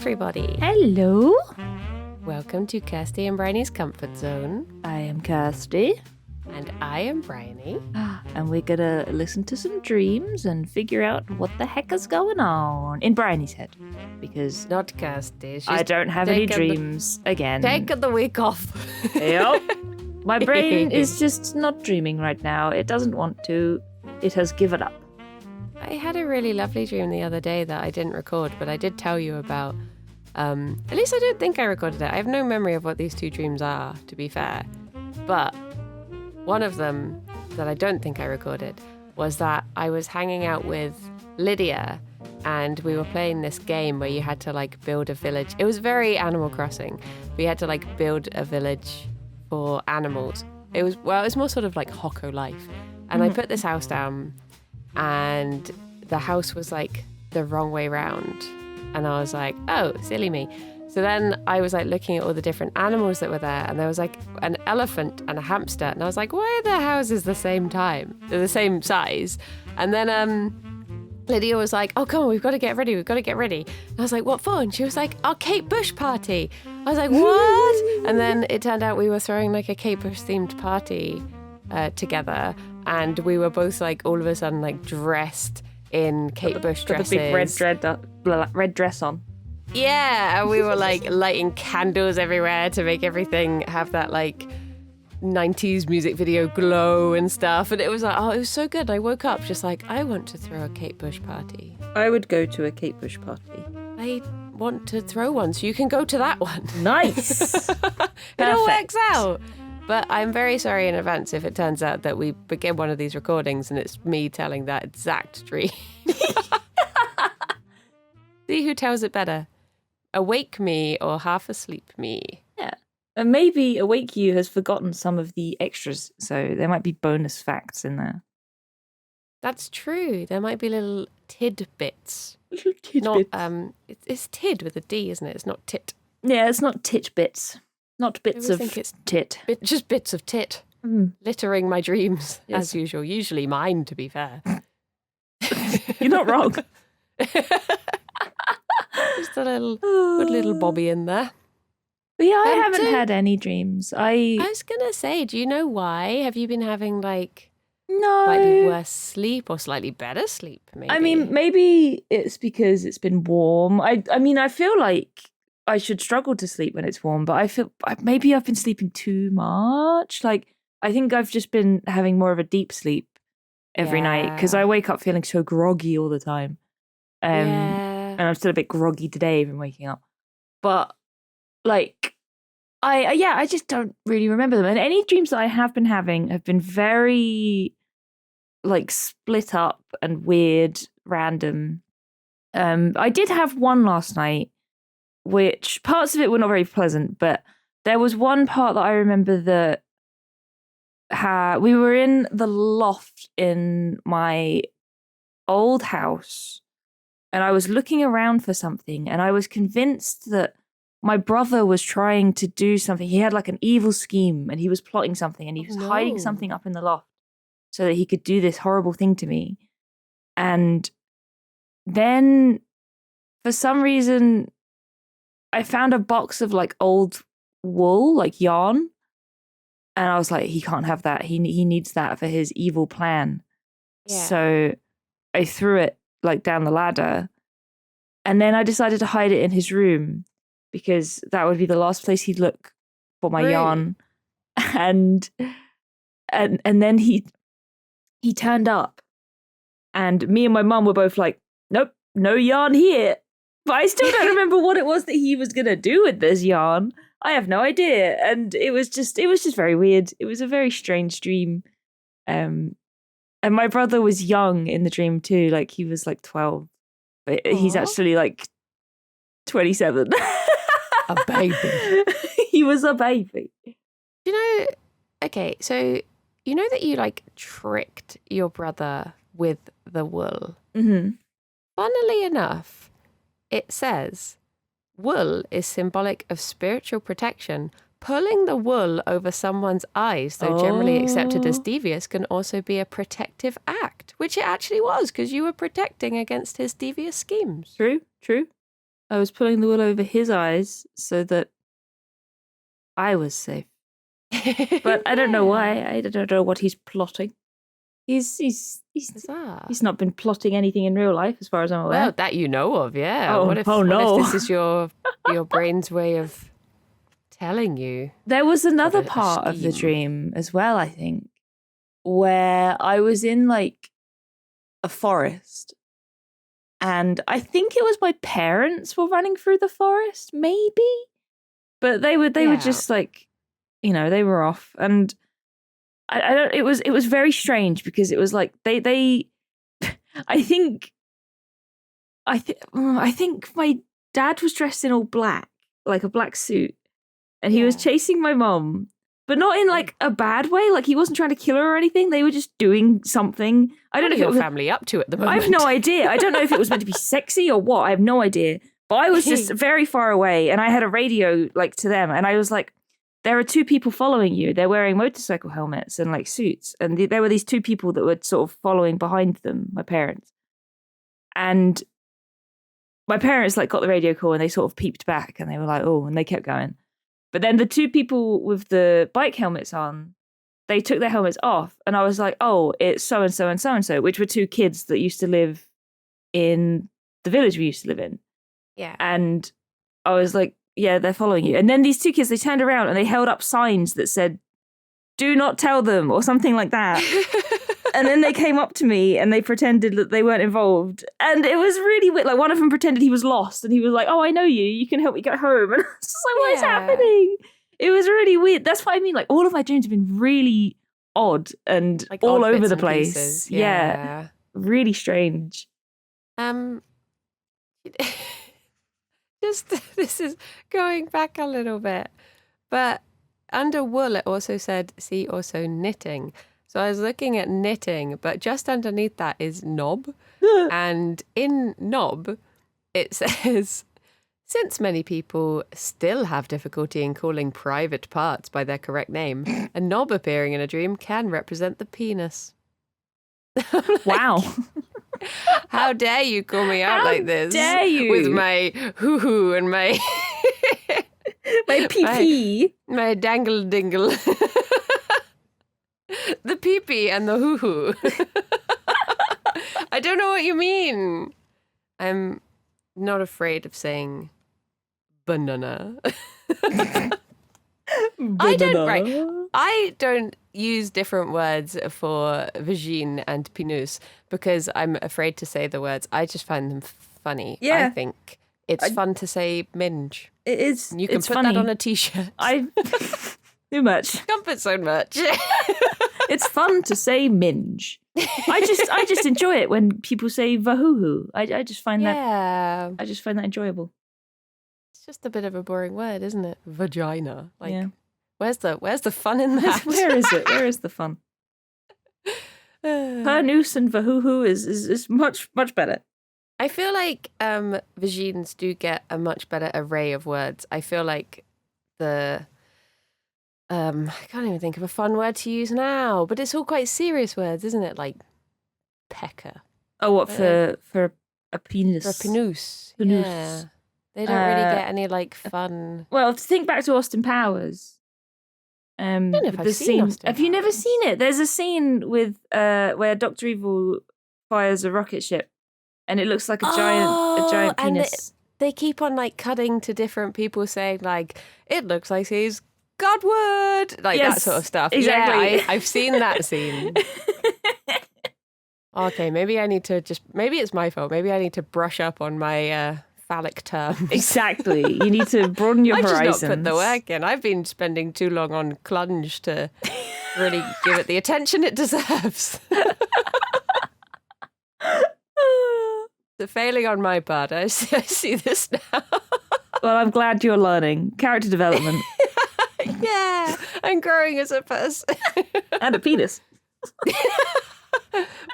everybody. Hello. Welcome to Kirsty and Bryony's Comfort Zone. I am Kirsty. And I am Bryony. And we're going to listen to some dreams and figure out what the heck is going on in Bryony's head. Because not Kirsty. I don't have any dreams again. Take the week off. Yep. My brain is just not dreaming right now. It doesn't want to. It has given up. I had a really lovely dream the other day that I didn't record, but I did tell you about. At least I don't think I recorded it. I have no memory of what these two dreams are, to be fair. But one of them that I don't think I recorded was that I was hanging out with Lydia and we were playing this game where you had to build a village. It was very Animal Crossing. We had to build a village for animals. It was more sort of like Hocko Life. And I put this house down and the house was the wrong way round. And I was like, oh, silly me. So then I was looking at all the different animals that were there, and there was an elephant and a hamster, and I was like, why are their houses the same size? And then Lydia was like, oh, come on, we've got to get ready. And I was like, what for? And she was like, our Kate Bush party. I was like, what? And then it turned out we were throwing a Kate Bush themed party together, and we were both all of a sudden dressed in Kate Bush dresses. The big red dress on. Yeah, and we were lighting candles everywhere to make everything have that 90s music video glow and stuff. And it was it was so good. I woke up just I want to throw a Kate Bush party. I would go to a Kate Bush party. I want to throw one, so you can go to that one. Nice. It all works out. But I'm very sorry in advance if it turns out that we begin one of these recordings and it's me telling that exact dream. See who tells it better. Awake me or half asleep me. Yeah. And maybe Awake You has forgotten some of the extras, so there might be bonus facts in there. That's true. There might be little tidbits. Little tidbits. It's tid with a D, isn't it? It's not tit. Yeah, it's not titbits. Not bits of tit. Just bits of tit. Littering my dreams, as usual. Usually mine, to be fair. You're not wrong. Just a good little Bobby in there. But yeah, I haven't had any dreams. I was going to say, do you know why? Have you been having no. slightly worse sleep or slightly better sleep, maybe? I mean, maybe it's because it's been warm. I feel like I should struggle to sleep when it's warm, but I feel maybe I've been sleeping too much. I think I've just been having more of a deep sleep every night because I wake up feeling so groggy all the time. And I'm still a bit groggy today from waking up. But I just don't really remember them. And any dreams that I have been having have been very split up and weird, random. I did have one last night, which parts of it were not very pleasant, but there was one part that I remember that we were in the loft in my old house. And I was looking around for something, and I was convinced that my brother was trying to do something. He had an evil scheme, and he was plotting something, and he was hiding something up in the loft so that he could do this horrible thing to me. And then, for some reason, I found a box of old wool, yarn, and I was like, he can't have that. He needs that for his evil plan. Yeah. So I threw it down the ladder, and then I decided to hide it in his room because that would be the last place he'd look for my yarn. And then he turned up, and me and my mum were both like, nope, no yarn here. But I still don't remember what it was that he was gonna do with this yarn. I have no idea, and it was just very weird. It was a very strange dream. And my brother was young in the dream too, he was 12. But he's actually 27. A baby. He was a baby. Okay, so you know that you tricked your brother with the wool? Mm-hmm. Funnily enough, it says wool is symbolic of spiritual protection. Pulling the wool over someone's eyes, though generally accepted as devious, can also be a protective act, which it actually was, because you were protecting against his devious schemes. True. I was pulling the wool over his eyes so that I was safe. But I don't know why. I don't know what he's plotting. He's not been plotting anything in real life, as far as I'm aware. Well, that you know of, yeah. Oh, What if this is your brain's way of telling you? There was another a part of the scheme. dream as well, I think, where I was in like a forest, and I think it was my parents were running through the forest, maybe, but they were just like, they were off, and I don't. It was very strange because it was like they I think my dad was dressed in all black, like a black suit, and he was chasing my mom, but not in like a bad way. Like he wasn't trying to kill her or anything. They were just doing something. I don't know if your it was family up to at the moment. I have no idea. I don't know if it was meant to be sexy or what. I have no idea. But I was just very far away, and I had a radio like to them, and I was like, there are two people following you. They're wearing motorcycle helmets and like suits. And there were these two people that were sort of following behind them, my parents. And my parents like got the radio call and they sort of peeped back and they were like, oh, and they kept going. But then the two people with the bike helmets on, they took their helmets off. And I was like, oh, it's so-and-so and so-and-so, which were two kids that used to live in the village we used to live in. Yeah. And I was like, yeah, they're following you. And then these two kids, they turned around and they held up signs that said, do not tell them, or something like that. And then they came up to me and they pretended that they weren't involved. And it was really weird. Like one of them pretended he was lost and he was like, oh, I know you. You can help me get home. And I was just like, what is happening? It was really weird. That's what I mean. Like all of my dreams have been really odd and like all odd over bits the and place. pieces. Yeah. Really strange. Just this is going back a little bit, but under wool it also said see also knitting. So I was looking at knitting, but just underneath that is knob. And in knob it says, since many people still have difficulty in calling private parts by their correct name, a knob appearing in a dream can represent the penis. Wow. How dare you call me out like this? Dare you? With my hoo-hoo and my... my pee-pee. My dangle-dingle. The pee-pee and the hoo-hoo. I don't know what you mean. I'm not afraid of saying banana. I don't use different words for vagine and penis because I'm afraid to say the words. I just find them funny. Yeah. I think it's fun to say minge. It is. You can put that on a t-shirt. Too much. Comfort zone merch. It's fun to say minge. I just enjoy it when people say vahoo. I just find that enjoyable. It's just a bit of a boring word, isn't it? Vagina. Like, yeah. Where's the fun in that? Where is it? Where is the fun? Pernus and vahoo is much better. I feel like vagines do get a much better array of words. I feel like I can't even think of a fun word to use now, but it's all quite serious words, isn't it? Like pecker. Oh, what for a penis? For a penus. Penus. Yeah. They don't really get any like fun. Well, think back to Austin Powers. I don't know if I've seen Austin Have you never Powers. seen it? There's a scene with where Dr. Evil fires a rocket ship, and it looks like a giant penis. And they keep on like cutting to different people saying like, it looks like he's Godward, like that sort of stuff. Exactly. Yeah, I've seen that scene. Okay, maybe it's my fault. Maybe I need to brush up on my phallic terms. Exactly. You need to broaden your horizons. I've just not put the work in. I've been spending too long on clunge to really give it the attention it deserves. The failing on my part. I see this now. Well, I'm glad you're learning. Character development. Yeah, I'm growing as a person. And a penis.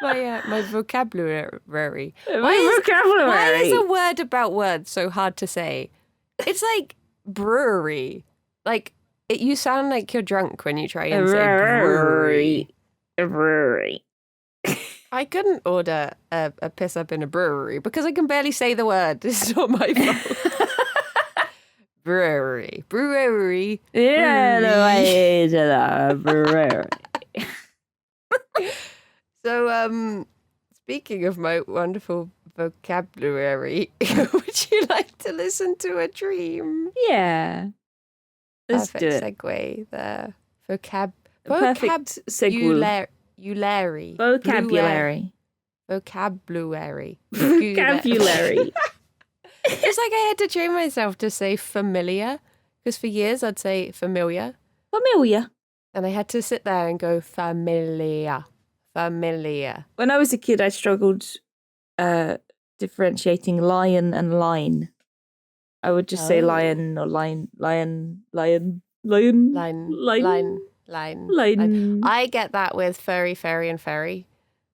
My vocabulary. Why is a word about words so hard to say? It's like brewery. Like you sound like you're drunk when you try and say brewery. A brewery. I couldn't order a piss up in a brewery because I can barely say the word. It's not my fault. Brewery. Yeah, the way to the brewery. So, speaking of my wonderful vocabulary, would you like to listen to a dream? Yeah. Let's do it. Perfect segue there. Perfect segue. Vocabulary. Vocabulary. Vocabulary. Vocabulary. It's like I had to train myself to say familiar, because for years I'd say familiar. Familiar. And I had to sit there and go familiar. Familiar. When I was a kid, I struggled differentiating lion and line. I would just say lion or line. I get that with ferry, ferry, and ferry.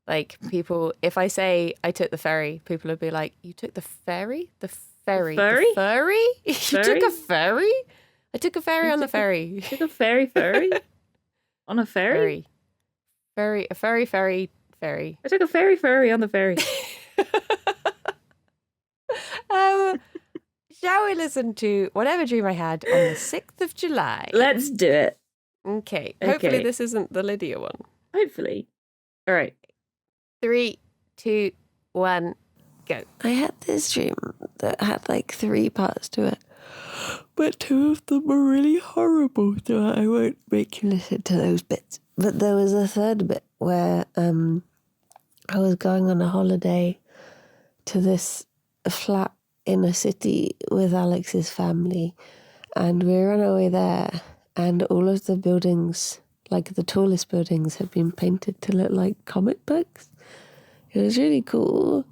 Like people, if I say I took the ferry, people would be like, "You took the ferry? The ferry? Ferry? The ferry? You took a ferry? I took a ferry on the ferry. You took a ferry? On a ferry? Ferry. A ferry. I took a ferry on the ferry. Shall we listen to Whatever Dream I Had on the 6th of July? Let's do it. Okay. Hopefully this isn't the Lydia one. Hopefully. All right. 3, 2, 1, go. I had this dream that had like 3 parts to it, but 2 of them were really horrible, so I won't make you listen to those bits. But there was a 3rd bit where I was going on a holiday to this flat in a city with Alex's family, and we were on our way there, and all of the buildings, like the tallest buildings, had been painted to look like comic books. It was really cool.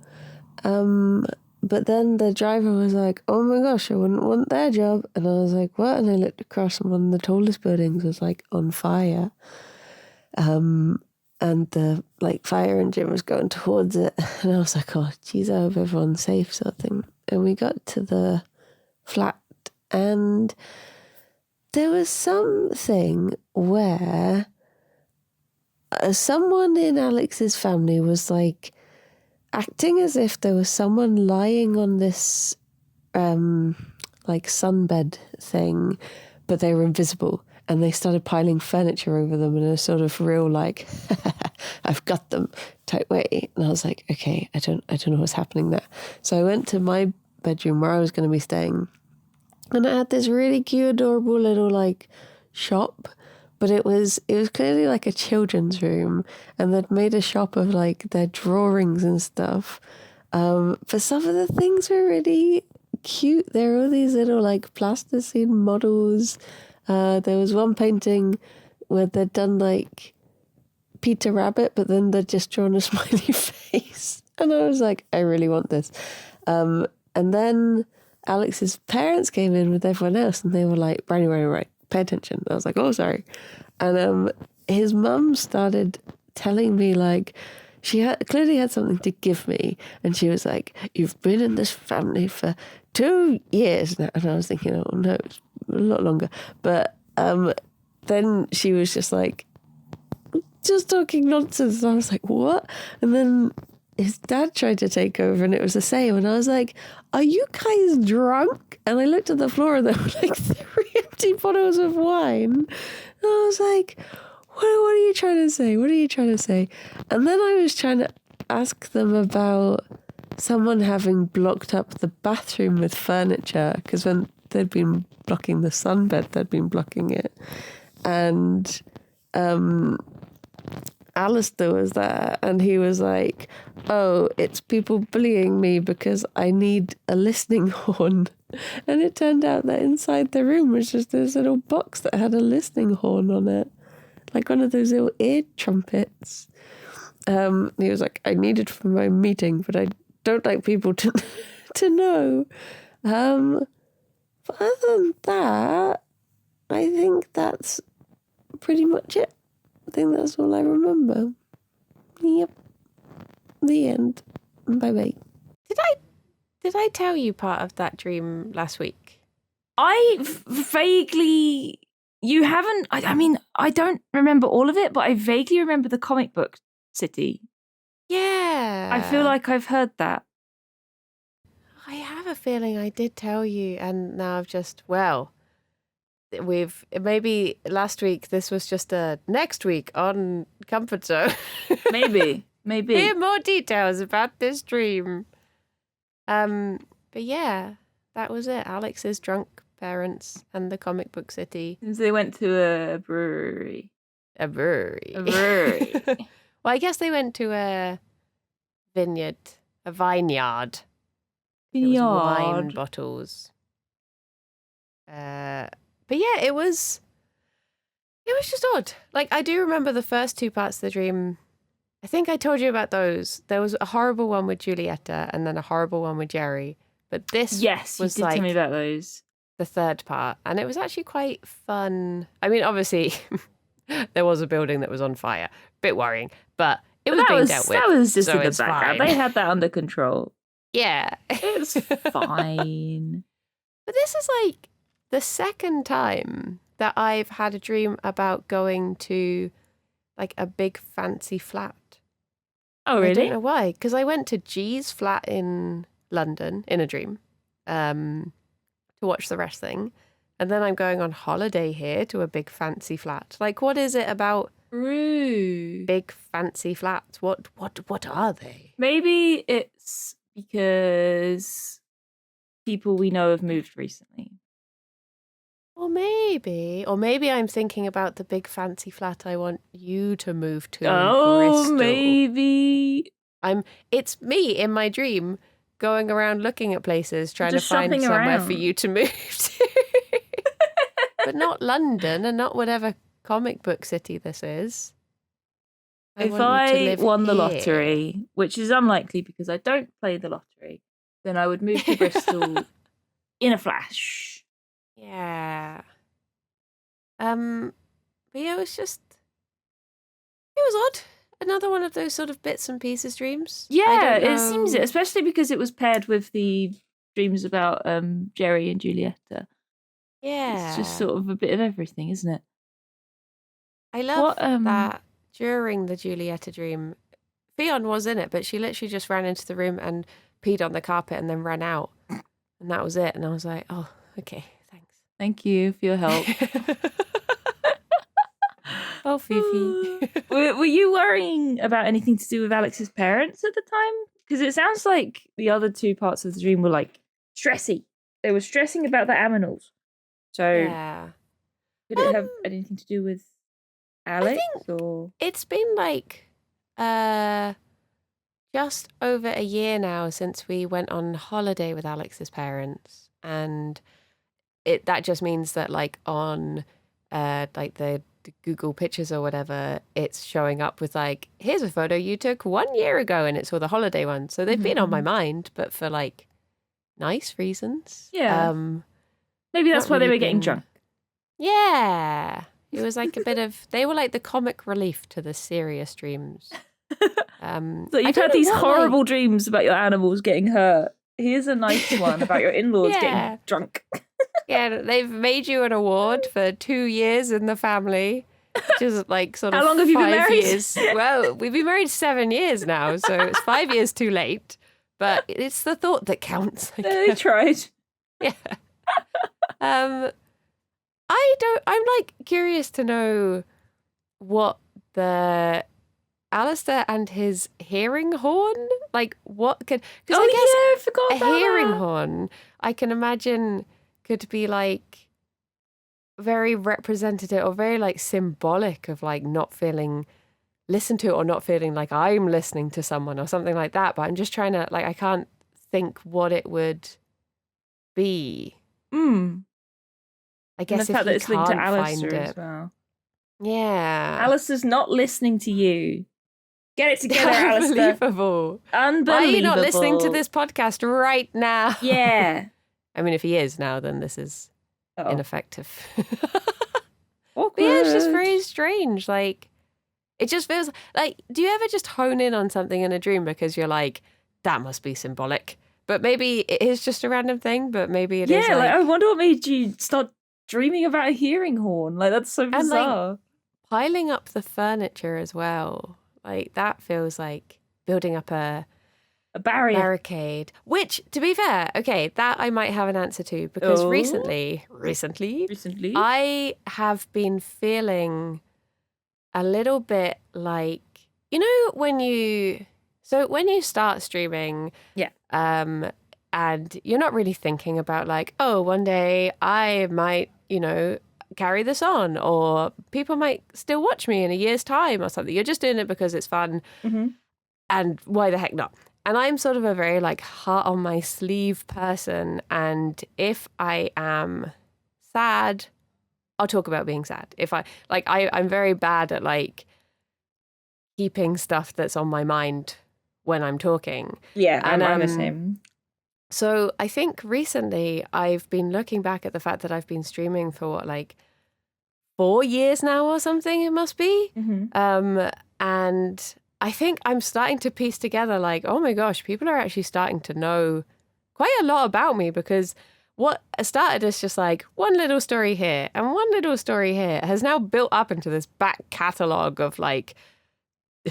But then the driver was like, "Oh my gosh, I wouldn't want their job." And I was like, "What?" And I looked across, and one of the tallest buildings was like on fire. And the like fire engine was going towards it. And I was like, "Oh, geez, I hope everyone's safe," sort of thing. And we got to the flat, and there was something where someone in Alex's family was like acting as if there was someone lying on this like sunbed thing, but they were invisible, and they started piling furniture over them in a sort of real like I've got them type way. And I was like, okay, I don't know what's happening there. So I went to my bedroom where I was going to be staying, and I had this really cute, adorable little like shop, but it was clearly like a children's room, and they'd made a shop of like their drawings and stuff. But some of the things were really cute. There were all these little like plasticine models. There was one painting where they'd done like Peter Rabbit, but then they'd just drawn a smiley face. And I was like, I really want this. And then Alex's parents came in with everyone else, and they were like, right, pay attention. I was like, oh, sorry. And his mum started telling me like, she clearly had something to give me. And she was like, "You've been in this family for 2 years now." And I was thinking, oh no, it's a lot longer. But then she was just like, just talking nonsense. And I was like, what? And then his dad tried to take over, and it was the same. And I was like, are you guys drunk? And I looked at the floor, and there were like 3 empty bottles of wine. And I was like, what are you trying to say? What are you trying to say? And then I was trying to ask them about someone having blocked up the bathroom with furniture, because when they'd been blocking the sunbed, they'd been blocking it. And Alistair was there, and he was like, oh, it's people bullying me because I need a listening horn. And it turned out that inside the room was just this little box that had a listening horn on it, like one of those little ear trumpets. He was like, I need it for my meeting, but I don't like people to know. But other than that, I think that's pretty much it. I think that's all I remember. Yep. The end. Bye-bye. Did I tell you part of that dream last week? I vaguely... You haven't... I mean, I don't remember all of it, but I vaguely remember the comic book city. Yeah. I feel like I've heard that. I have a feeling I did tell you, and now I've just, we've maybe last week, this was just a next week on Comfort Zone. Maybe. Hear more details about this dream. But yeah, that was it. Alex's drunk parents and the comic book city. Since they went to a brewery. A brewery. Well, I guess they went to a vineyard, a vineyard. It was wine bottles. But yeah, it was just odd. Like, I do remember the first two parts of the dream. I think I told you about those. There was a horrible one with Julieta and then a horrible one with Jerry. But this was you did tell me about those. The third part. And it was actually quite fun. I mean, obviously, there was a building that was on fire. Bit worrying. But it was being dealt with. That was just so in the background. Fine. They had that under control. Yeah. It's fine. But this is like the second time that I've had a dream about going to like a big fancy flat. Oh, really? I don't know why. Because I went to G's flat in London in a dream to watch the wrestling. And then I'm going on holiday here to a big fancy flat. Like, what is it about big fancy flats? What are they? Maybe it's because people we know have moved recently. Or maybe I'm thinking about the big fancy flat I want you to move to. Oh, Bristol. maybe. It's me in my dream going around looking at places, trying to find somewhere for you to move to. But not London and not whatever comic book city this is. If I won the lottery, which is unlikely because I don't play the lottery, then I would move to Bristol in a flash. Yeah. But yeah, it was odd. Another one of those sort of bits and pieces dreams. Yeah, it seems it, especially because it was paired with the dreams about Jerry and Julieta. Yeah. It's just sort of a bit of everything, isn't it? I love that during the Julieta dream, Fionn was in it, but she literally just ran into the room and peed on the carpet and then ran out. And that was it. And I was like, oh, okay, thanks. Thank you for your help. Oh, Fifi. Were you worrying about anything to do with Alex's parents at the time? Because it sounds like the other two parts of the dream were like stressy. They were stressing about the aminals. So yeah. Could it have anything to do with Alex? Or it's been like just over a year now since we went on holiday with Alex's parents, and that just means that like on like the Google Pictures or whatever, it's showing up with like, here's a photo you took 1 year ago, and it's all the holiday ones. So they've been on my mind, but for like nice reasons. Yeah. Maybe that's why they were getting drunk. Yeah. It was like a bit of, they were like the comic relief to the serious dreams. So you've had these horrible dreams about your animals getting hurt. Here's a nice one about your in-laws getting drunk. Yeah, they've made you an award for 2 years in the family, which is like sort of How long have you been married? Years. Well, we've been married 7 years now, so it's 5 years too late. But it's the thought that counts. They tried. Yeah. I'm like curious to know what the Alistair and his hearing horn, like what could, because I guess I forgot a about hearing that. horn, I can imagine could be like very representative or very like symbolic of like not feeling listened to or not feeling like I'm listening to someone or something like that. But I'm just trying to, like, I can't think what it would be. I guess and the if fact you that it's linked to can't find Alistair it. as well. Yeah. Alistair's not listening to you. Get it together, Alistair. Unbelievable. Unbelievable. Why are you not listening to this podcast right now? Yeah. I mean, if he is now, then this is ineffective. Awkward. But yeah, it's just very strange. Like, it just feels like, do you ever just hone in on something in a dream because you're like, that must be symbolic? But maybe it is just a random thing, but maybe it is. Yeah, like, I wonder what made you start dreaming about a hearing horn. Like, that's so bizarre. And, like, piling up the furniture as well. Like, that feels like building up a barrier. barricade. Which, to be fair, okay, that I might have an answer to because recently, I have been feeling a little bit like, you know, when you start streaming, and you're not really thinking about like, oh, one day I might, you know, carry this on, or people might still watch me in a year's time or something. You're just doing it because it's fun, and why the heck not? And I'm sort of a very like heart on my sleeve person, and if I am sad, I'll talk about being sad. If I'm very bad at like keeping stuff that's on my mind when I'm talking. Yeah, and I'm the same. So I think recently I've been looking back at the fact that I've been streaming for what, like 4 years now or something it must be. And I think I'm starting to piece together like, oh my gosh, people are actually starting to know quite a lot about me, because what started as just like one little story here and one little story here has now built up into this back catalogue of like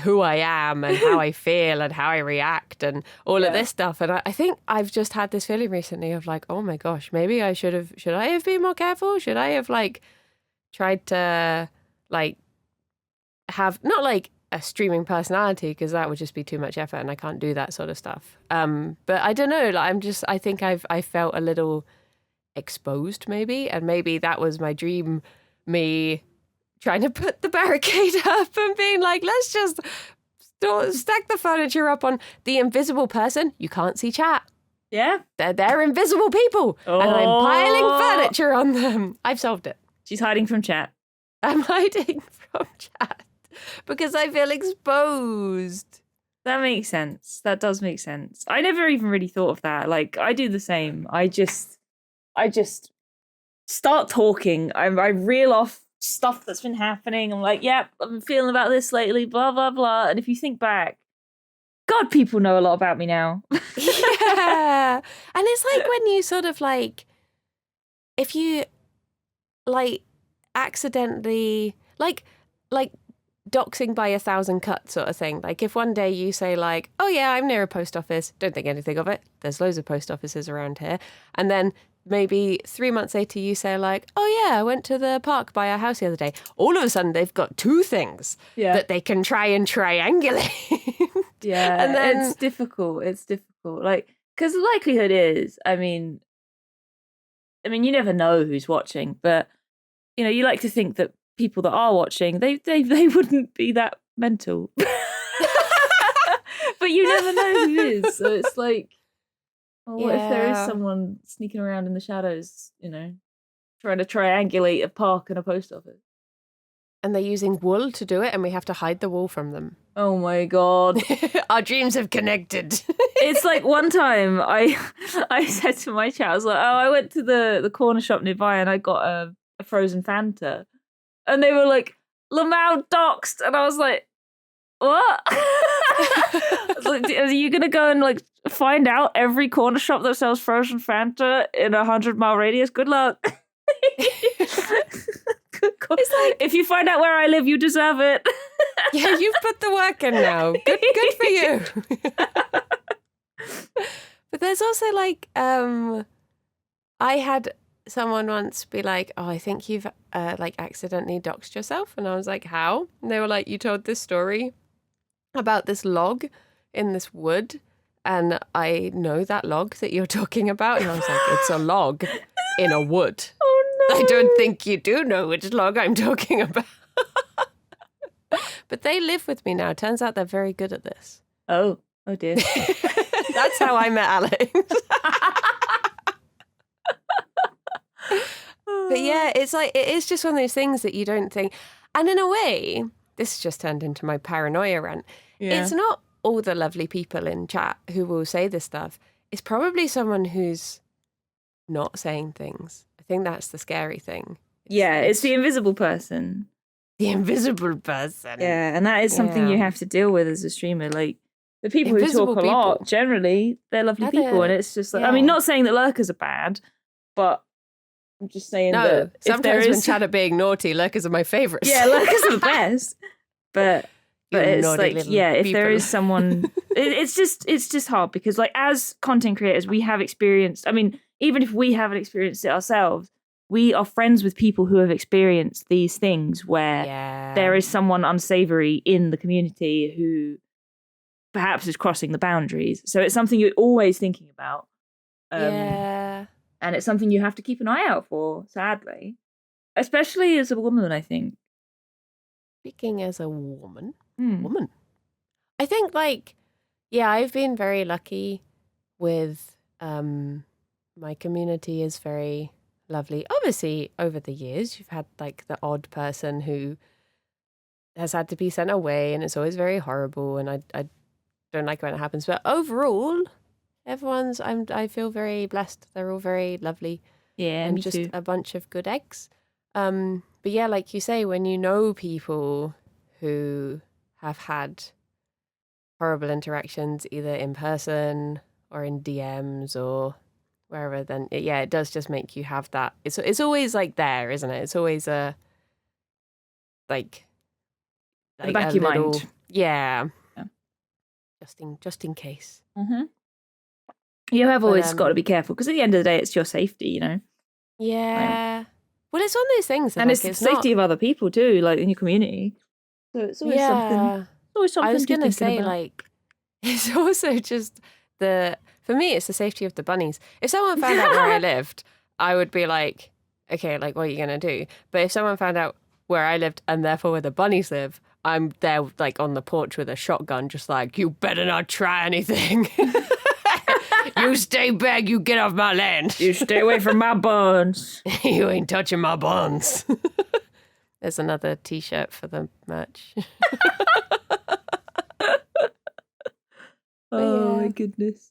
who I am and how I feel and how I react and all of this stuff. And I think I've just had this feeling recently of like, oh my gosh, maybe should I have been more careful? Should I have like tried to like have not like a streaming personality, because that would just be too much effort and I can't do that sort of stuff. But I don't know, like I think I felt a little exposed maybe, and maybe that was my dream, me trying to put the barricade up and being like, let's just stack the furniture up on the invisible person. You can't see chat. Yeah. They're invisible people. And I'm piling furniture on them. I've solved it. She's hiding from chat. I'm hiding from chat because I feel exposed. That makes sense. That does make sense. I never even really thought of that. Like, I do the same. I just start talking. I reel off stuff that's been happening. I'm like, yep, I've been feeling about this lately, blah, blah, blah. And if you think back, God, people know a lot about me now. Yeah. And it's like when you sort of like, if you like accidentally, like doxing by 1,000 cuts sort of thing. Like if one day you say like, oh yeah, I'm near a post office, don't think anything of it. There's loads of post offices around here. And then maybe 3 months later you say like, oh yeah, I went to the park by our house the other day. All of a sudden they've got 2 things that they can try and triangulate. Yeah, and then it's difficult. Like, because the likelihood is, I mean, you never know who's watching, but you know, you like to think that people that are watching, they wouldn't be that mental. But you never know who is. So it's like, well, what if there is someone sneaking around in the shadows, you know, trying to triangulate a park and a post office? And they're using wool to do it, and we have to hide the wool from them. Oh my God. Our dreams have connected. It's like one time I said to my chat, I was like, oh, I went to the corner shop nearby and I got a frozen Fanta. And they were like, Lamau doxed. And I was like, what? I was like, are you going to go and like find out every corner shop that sells frozen Fanta in a 100-mile radius? Good luck. It's like, if you find out where I live, you deserve it. Yeah, you've put the work in now. Good for you. But there's also like, I had someone once be like, oh, I think you've like accidentally doxed yourself. And I was like, how? And they were like, you told this story about this log in this wood. And I know that log that you're talking about. And I was like, it's a log in a wood. Oh, no. I don't think you do know which log I'm talking about. But they live with me now. Turns out they're very good at this. Oh dear. That's how I met Alex. But yeah, it's like, it is just one of those things that you don't think. And in a way, this just turned into my paranoia rant. Yeah. It's not all the lovely people in chat who will say this stuff. It's probably someone who's not saying things. I think that's the scary thing. It's the invisible person. The invisible person. Yeah, and that is something you have to deal with as a streamer. Like, the people invisible who talk a lot, generally, they're lovely people. And it's just like, I mean, not saying that lurkers are bad, but I'm just saying that sometimes when chat are being naughty, lurkers are my favourites. Yeah, lurkers are the best. But But You it's naughty like, little yeah, if people. there is someone, it's just hard because like as content creators, we have experienced. I mean, even if we haven't experienced it ourselves, we are friends with people who have experienced these things where Yeah. there is someone unsavory in the community who perhaps is crossing the boundaries. So it's something you're always thinking about. Yeah. And it's something you have to keep an eye out for, sadly. Especially as a woman, I think. Speaking as a woman, Mm. I think like, yeah, I've been very lucky with my community is very lovely. Obviously, over the years, you've had like the odd person who has had to be sent away, and it's always very horrible. And I don't like when it happens. But overall, I feel very blessed. They're all very lovely. Yeah, and me just too. a bunch of good eggs. But yeah, like you say, when you know people who have had horrible interactions either in person or in DMs or wherever, then it does just make you have that. It's always like there, isn't it? It's always a like In the back a of your little mind. yeah. Yeah. Just in case. Mm-hmm. You have always got to be careful because at the end of the day, it's your safety, you know. Yeah. Well, it's one of those things, that, and like, it's the it's safety not, of other people too, like in your community. So it's always something. Always something I was to be gonna thinking say, about. like, it's also just for me, it's the safety of the bunnies. If someone found out where I lived, I would be like, okay, like, what are you gonna do? But if someone found out where I lived and therefore where the bunnies live, I'm there like on the porch with a shotgun, just like, you better not try anything. You stay back, you get off my land. You stay away from my buns. You ain't touching my buns. There's another t-shirt for the merch. Oh yeah. my goodness.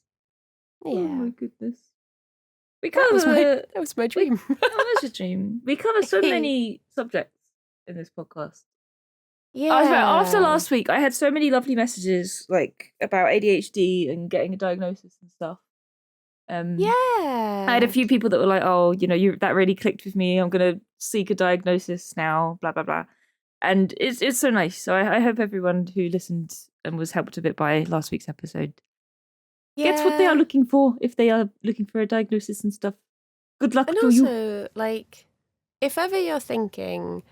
Yeah. Oh my goodness. We That cover was my dream. Oh, that's a dream. We cover so many subjects in this podcast. Yeah. I was about, after last week, I had so many lovely messages like about ADHD and getting a diagnosis and stuff. Yeah. I had a few people that were like, "Oh, you know, that really clicked with me. I'm gonna seek a diagnosis now." Blah blah blah, and it's so nice. So I hope everyone who listened and was helped a bit by last week's episode gets what they are looking for if they are looking for a diagnosis and stuff. Good luck and to also, you. like, if ever you're thinking,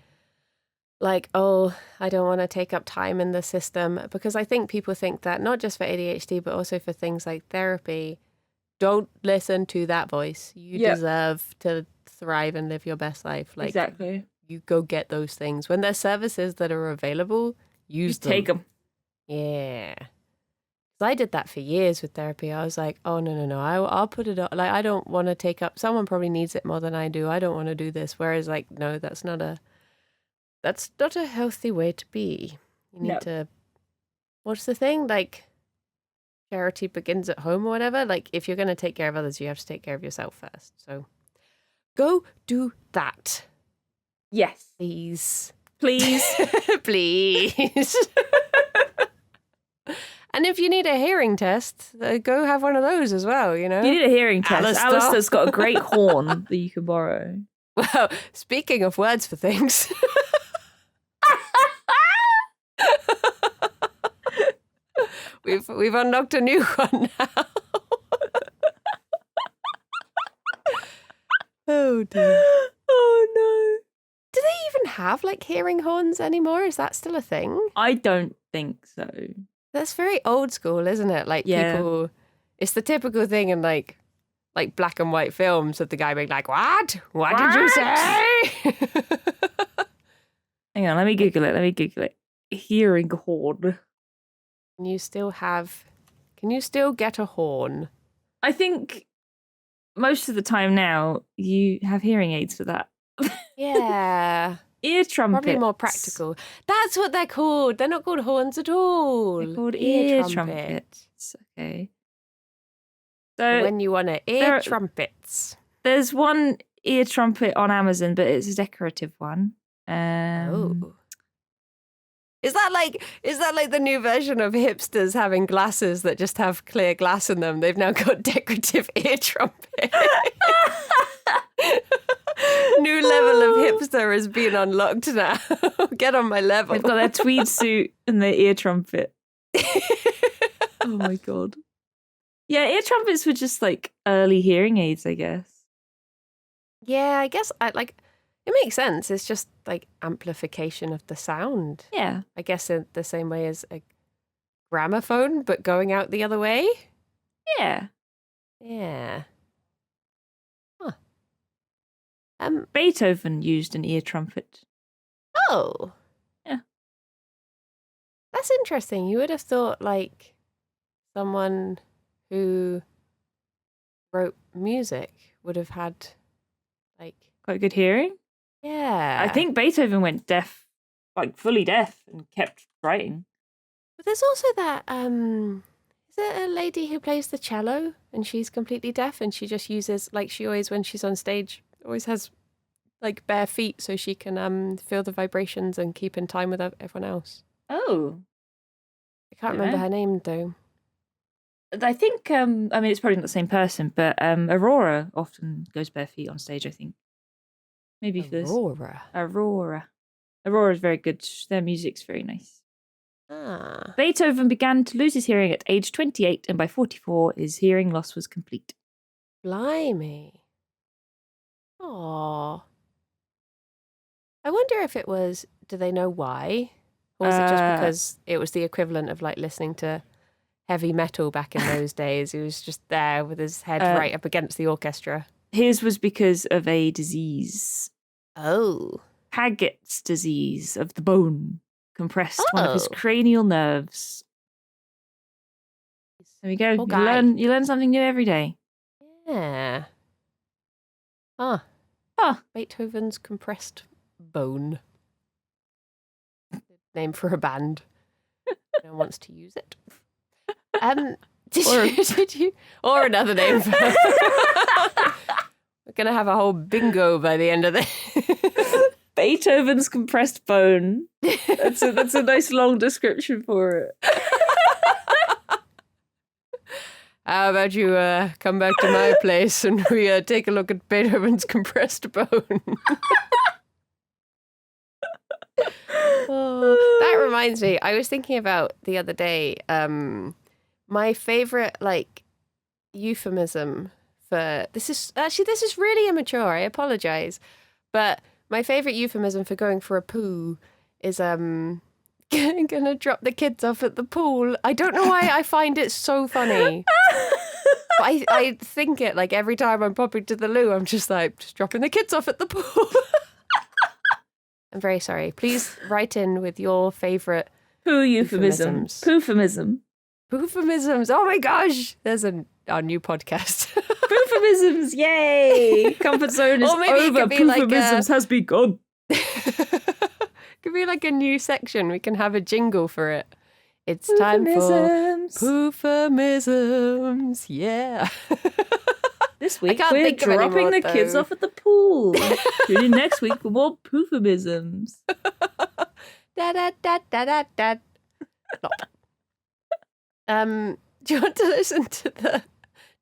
like, oh, I don't want to take up time in the system, because I think people think that not just for ADHD, but also for things like therapy. Don't listen to that voice. You deserve to thrive and live your best life. Like, exactly. You go get those things. When there's services that are available, use them. Take them. Yeah. I did that for years with therapy. I was like, oh, no. I'll put it up. Like, I don't want to take up. Someone probably needs it more than I do. I don't want to do this. Whereas, like, no, that's not a healthy way to be. You need to, what's the thing? Like, charity begins at home or whatever. Like, if you're going to take care of others, you have to take care of yourself first. So go do that. Yes. Please. Please. Please. And if you need a hearing test, go have one of those as well, you know? You need a hearing test. Alistair's got a great horn that you can borrow. Well, speaking of words for things. We've unlocked a new one now. Oh dear. Oh no. Do they even have like hearing horns anymore? Is that still a thing? I don't think so. That's very old school, isn't it? Like people, it's the typical thing in like black and white films of the guy being like, "What? What did you say?" Hang on, let me Google it. Hearing horn. Can you still get a horn? I think most of the time now you have hearing aids for that. Yeah. Ear trumpets. Probably more practical. That's what they're called. They're not called horns at all. They're called ear trumpets. Okay. So when you want to ear trumpets. There's one ear trumpet on Amazon, but it's a decorative one. Is that like the new version of hipsters having glasses that just have clear glass in them? They've now got decorative ear trumpets. New level of hipster has been unlocked now. Get on my level. They've got their tweed suit and their ear trumpet. Oh my god. Yeah, ear trumpets were just like early hearing aids, I guess. Yeah, I guess it makes sense. It's just like amplification of the sound. Yeah. I guess in the same way as a gramophone, but going out the other way. Yeah. Yeah. Huh. Beethoven used an ear trumpet. Oh. Yeah. That's interesting. You would have thought like someone who wrote music would have had like Quite good hearing. yeah. I think Beethoven went deaf, like fully deaf, and kept writing. But there's also that is it a lady who plays the cello and she's completely deaf and she just uses like she always when she's on stage always has like bare feet so she can feel the vibrations and keep in time with everyone else. Oh. I can't remember her name though. I think, I mean, it's probably not the same person, but Aurora often goes bare feet on stage, I think. Maybe for this. Aurora. Aurora is very good. Their music's very nice. Ah. Beethoven began to lose his hearing at age 28, and by 44, his hearing loss was complete. Blimey. Aww. I wonder if it was, do they know why? Or was it just because it was the equivalent of like listening to heavy metal back in those days? He was just there with his head right up against the orchestra. His was because of a disease. Oh. Paget's disease of the bone compressed one of his cranial nerves. There we go. You learn something new every day. Yeah. Beethoven's compressed bone. Name for a band. No one wants to use it. Did you? Or another name. We're gonna have a whole bingo by the end of this. Beethoven's compressed bone. That's a nice long description for it. How about you come back to my place and we take a look at Beethoven's compressed bone? That reminds me, I was thinking about the other day, my favorite like euphemism for this is really immature, I apologize, but my favorite euphemism for going for a poo is gonna drop the kids off at the pool. I don't know why I find it so funny. But I think it like every time I'm popping to the loo, I'm just like just dropping the kids off at the pool. I'm very sorry. Please write in with your favorite poo euphemisms. Poofemism. Poofemisms. Oh my gosh. There's our new podcast. Poofemisms. Yay. Comfort zone is over. Poofemisms has begun. Could be like a new section. We can have a jingle for it. It's time for Poofemisms. Yeah. This week we're dropping the kids off at the pool. Tune in next week for more Poofemisms. Da da da da da da. Do you want to listen to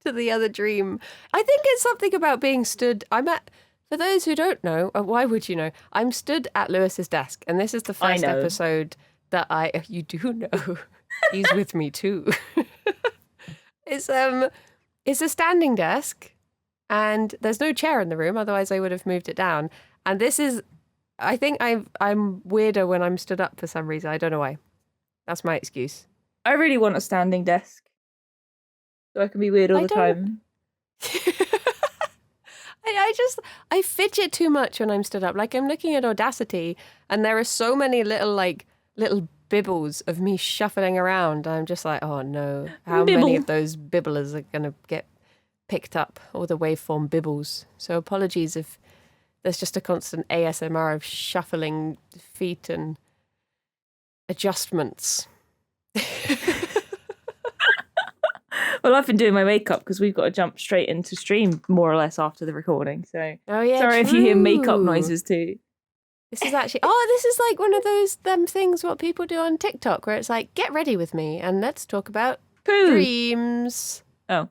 the other dream? I think it's something about being stood. For those who don't know, or why would you know? I'm stood at Lewis's desk, and this is the first episode that you do know. He's with me too. It's a standing desk, and there's no chair in the room. Otherwise, I would have moved it down. And this is, I think I'm weirder when I'm stood up for some reason. I don't know why. That's my excuse. I really want a standing desk, so I can be weird all the time. I fidget too much when I'm stood up. Like I'm looking at Audacity, and there are so many little bibbles of me shuffling around. I'm just like, oh no, how many of those bibblers are going to get picked up, or the waveform bibbles? So apologies if there's just a constant ASMR of shuffling feet and adjustments. Well, I've been doing my makeup because we've got to jump straight into stream more or less after the recording. So sorry if you hear makeup noises too. This is actually, this is like one of those things what people do on TikTok where it's like, get ready with me and let's talk about dreams. Oh.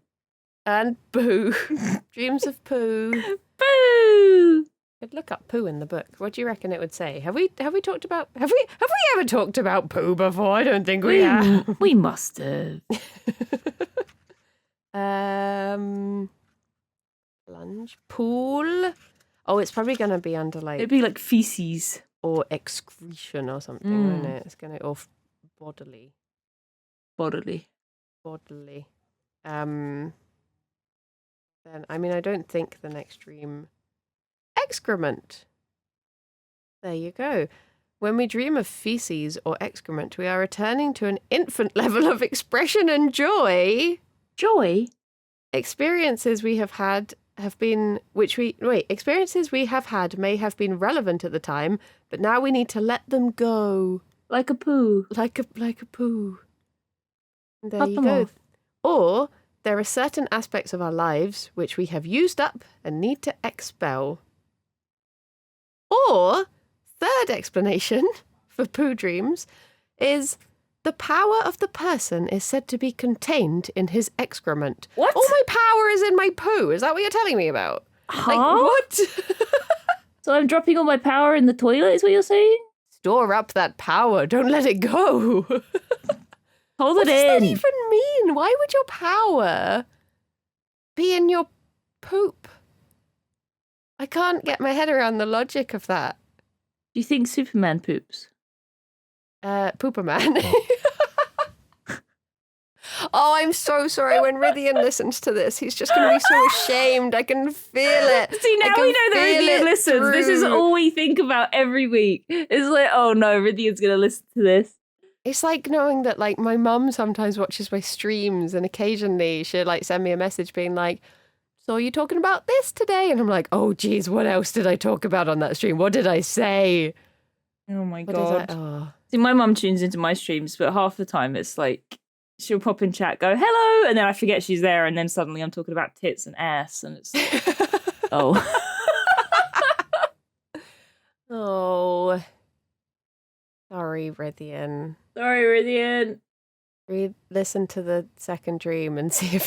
and poo. Dreams of poo. Boo! I'd look up poo in the book. What do you reckon it would say? Have we talked about have we ever talked about poo before? I don't think we have. We must have. Plunge pool. Oh, it's probably gonna be under like It'd be like feces or excretion or something, won't it? It's gonna bodily. bodily. Then I mean I don't think the next dream. Excrement. There you go. When we dream of feces or excrement, we are returning to an infant level of expression and joy. Joy? Experiences we have had experiences we have had may have been relevant at the time, but now we need to let them go. Like a poo. Like a poo. There Cut you them go. off. Or there are certain aspects of our lives which we have used up and need to expel. Or, third explanation for poo dreams is the power of the person is said to be contained in his excrement. What? All my power is in my poo. Is that what you're telling me about? Huh? Like, what? So I'm dropping all my power in the toilet, is what you're saying? Store up that power. Don't let it go. Hold What it does that in. even mean? Why would your power be in your poop? I can't get my head around the logic of that. Do you think Superman poops? Pooperman. Oh, I'm so sorry. When Rythian listens to this, he's just going to be so ashamed. I can feel it. See, now we know that Rythian listens. This is through. all we think about every week. It's like, oh no, Rythian's going to listen to this. It's like knowing that, like, my mum sometimes watches my streams and occasionally she'll, like, send me a message being like, so are you talking about this today? And I'm like, oh, geez, what else did I talk about on that stream? What did I say? Oh my What God. did I... See, my mum tunes into my streams, but half the time it's like, she'll pop in chat, go, hello, and then I forget she's there, and then suddenly I'm talking about tits and ass, and it's oh. Oh. Sorry, Rythian. Sorry, Rythian. Listen to the second dream and see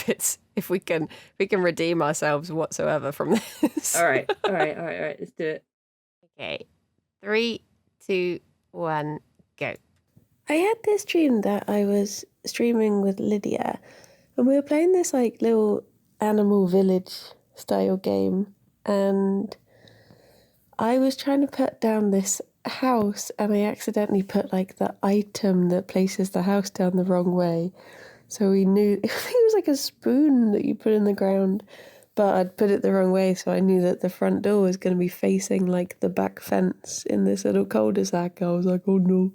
if we can redeem ourselves whatsoever from this. All right. Let's do it. Okay. 3, 2, 1, go. I had this dream that I was streaming with Lydia, and we were playing this like little animal village style game, and I was trying to put down this house, and I accidentally put like the item that places the house down the wrong way. So we knew it was like a spoon that you put in the ground, but I'd put it the wrong way, so I knew that the front door was going to be facing like the back fence in this little cul-de-sac. I was like, oh no.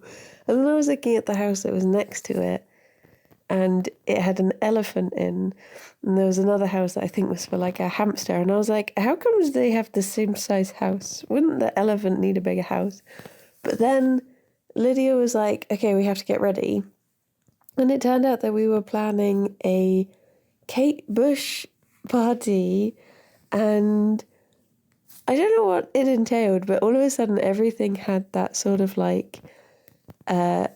And then I was looking at the house that was next to it, and it had an elephant in, and there was another house that I think was for like a hamster, and I was like, how come they have the same size house? Wouldn't the elephant need a bigger house? But then Lydia was like, okay, we have to get ready. And it turned out that we were planning a Kate Bush party, and I don't know what it entailed, but all of a sudden everything had that sort of like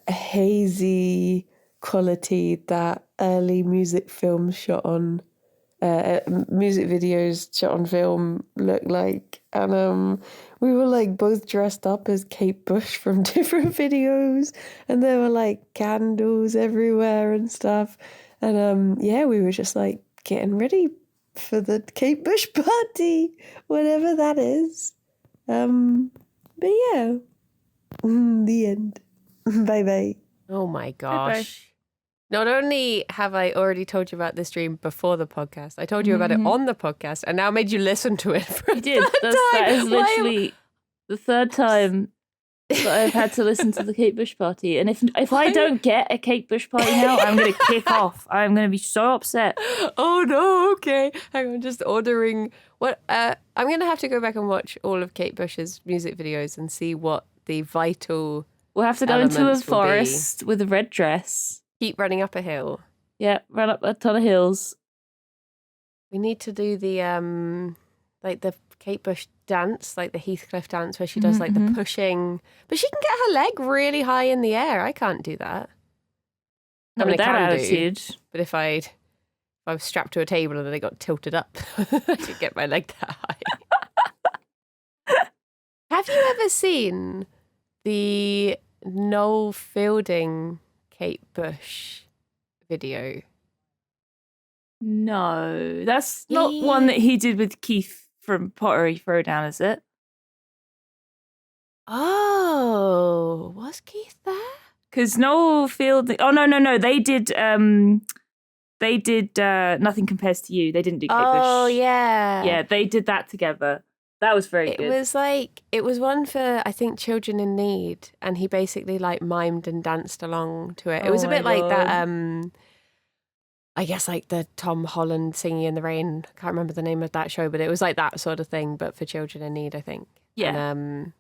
hazy quality that early music videos shot on film look like, and we were like both dressed up as Kate Bush from different videos, and there were like candles everywhere and stuff, and yeah, we were just like getting ready for the Kate Bush party, whatever that is. But yeah, the end. Bye bye. Oh my gosh. Bye-bye. Not only have I already told you about this dream before the podcast, I told you about it on the podcast, and now made you listen to it for You did. That is literally the third time that I've had to listen to the Kate Bush party. And if I don't get a Kate Bush party now, I'm going to kick off. I'm going to be so upset. Oh no, okay. Hang on, just ordering what I'm going to have to go back and watch all of Kate Bush's music videos and see what the vital We'll have to go into a elements will be. forest with a red dress. Keep running up a hill. Yeah, run up a ton of hills. We need to do the like the Kate Bush dance, like the Heathcliff dance where she does like the pushing, but she can get her leg really high in the air. I can't do that. Not with that attitude. But if I'd I was strapped to a table and then they got tilted up. I could get my leg that high. Have you ever seen the Noel Fielding Kate Bush video? No, that's not one that he did with Keith from Pottery Throwdown, is it? Oh, was Keith there? Because Noel Fielding. Oh no, they did. Nothing Compares to You. They didn't do Kate Bush. Oh yeah, yeah, they did that together. That was very good. It was one for, I think, children in need, and he basically like mimed and danced along to it. It was a bit like that. I guess like the Tom Holland Singing in the Rain. I can't remember the name of that show, but it was like that sort of thing, but for children in need, I think. Yeah. And,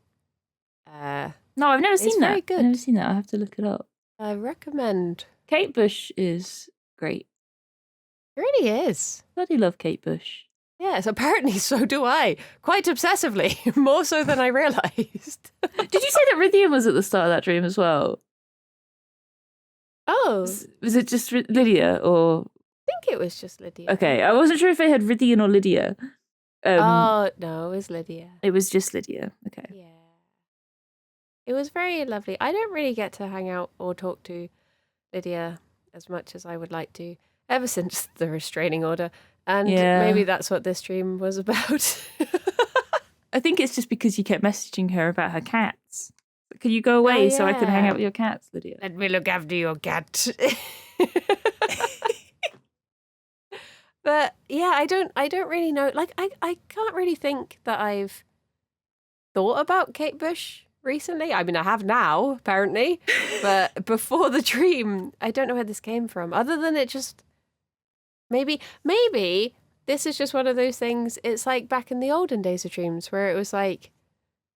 no, I've never seen that. Very good. I've never seen that. I have to look it up. I recommend. Kate Bush is great. It really is. Bloody love Kate Bush. Yes, apparently so do I. Quite obsessively, more so than I realised. Did you say that Rythian was at the start of that dream as well? Oh. Was it just Lydia or? I think it was just Lydia. Okay, I wasn't sure if they had Rythian or Lydia. Oh, no, it was Lydia. It was just Lydia. Okay. Yeah. It was very lovely. I don't really get to hang out or talk to Lydia as much as I would like to, ever since the restraining order. And maybe that's what this dream was about. I think it's just because you kept messaging her about her cats. Could you go away so I could hang out with your cats, Lydia? Let me look after your cat. But yeah, I don't really know. Like, I can't really think that I've thought about Kate Bush recently. I mean, I have now, apparently. But before the dream, I don't know where this came from. Other than it just... Maybe this is just one of those things. It's like back in the olden days of dreams where it was like,